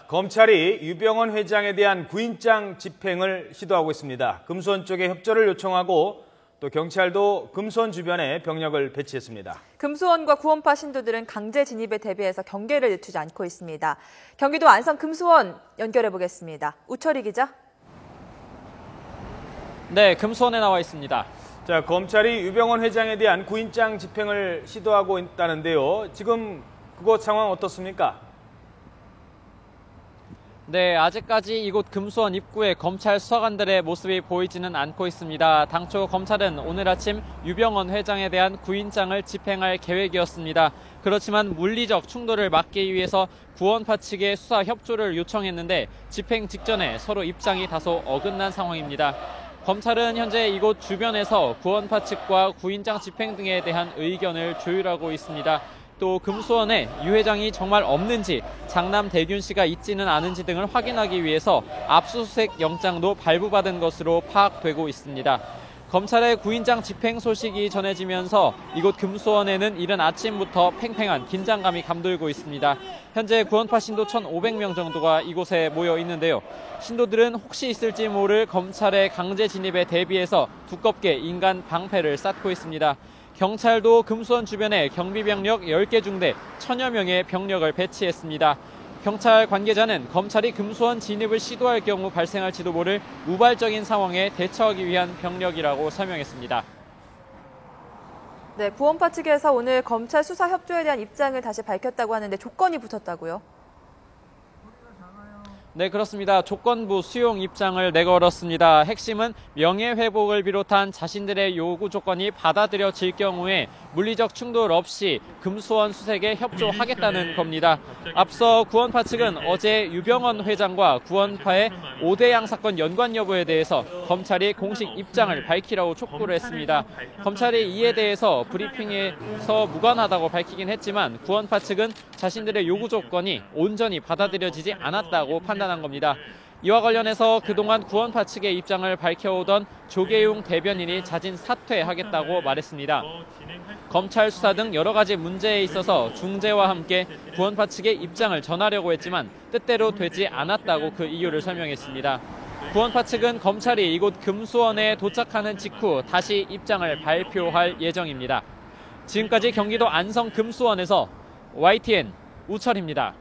검찰이 유병헌 회장에 대한 구인장 집행을 시도하고 있습니다. 금수원 쪽에 협조를 요청하고 또 경찰도 금수원 주변에 병력을 배치했습니다. 금수원과 구원파 신도들은 강제 진입에 대비해서 경계를 늦추지 않고 있습니다. 경기도 안성 금수원 연결해 보겠습니다. 우철희 기자. 네, 금수원에 나와 있습니다. 자, 검찰이 유병헌 회장에 대한 구인장 집행을 시도하고 있다는데요. 지금 그곳 상황 어떻습니까? 네, 아직까지 이곳 금수원 입구에 검찰 수사관들의 모습이 보이지는 않고 있습니다. 당초 검찰은 오늘 아침 유병헌 회장에 대한 구인장을 집행할 계획이었습니다. 그렇지만 물리적 충돌을 막기 위해서 구원파 측에 수사 협조를 요청했는데 집행 직전에 서로 입장이 다소 어긋난 상황입니다. 검찰은 현재 이곳 주변에서 구원파 측과 구인장 집행 등에 대한 의견을 조율하고 있습니다. 또 금수원에 유 회장이 정말 없는지, 장남 대균 씨가 있지는 않은지 등을 확인하기 위해서 압수수색 영장도 발부받은 것으로 파악되고 있습니다. 검찰의 구인장 집행 소식이 전해지면서 이곳 금수원에는 이른 아침부터 팽팽한 긴장감이 감돌고 있습니다. 현재 구원파 신도 1,500명 정도가 이곳에 모여 있는데요. 신도들은 혹시 있을지 모를 검찰의 강제 진입에 대비해서 두껍게 인간 방패를 쌓고 있습니다. 경찰도 금수원 주변에 경비병력 10개 중대 1000여 명의 병력을 배치했습니다. 경찰 관계자는 검찰이 금수원 진입을 시도할 경우 발생할지도 모를 우발적인 상황에 대처하기 위한 병력이라고 설명했습니다. 네, 구원파 측에서 오늘 검찰 수사 협조에 대한 입장을 다시 밝혔다고 하는데 조건이 붙었다고요? 네, 그렇습니다. 조건부 수용 입장을 내걸었습니다. 핵심은 명예회복을 비롯한 자신들의 요구 조건이 받아들여질 경우에 물리적 충돌 없이 금수원 수색에 협조하겠다는 겁니다. 앞서 구원파 측은 어제 유병헌 회장과 구원파의 5대양 사건 연관 여부에 대해서 검찰이 공식 입장을 밝히라고 촉구를 했습니다. 검찰이 이에 대해서 브리핑에서 무관하다고 밝히긴 했지만 구원파 측은 자신들의 요구 조건이 온전히 받아들여지지 않았다고 판단한 겁니다. 이와 관련해서 그동안 구원파 측의 입장을 밝혀오던 조계용 대변인이 자진 사퇴하겠다고 말했습니다. 검찰 수사 등 여러 가지 문제에 있어서 중재와 함께 구원파 측의 입장을 전하려고 했지만 뜻대로 되지 않았다고 그 이유를 설명했습니다. 구원파 측은 검찰이 이곳 금수원에 도착하는 직후 다시 입장을 발표할 예정입니다. 지금까지 경기도 안성 금수원에서 YTN 우철입니다.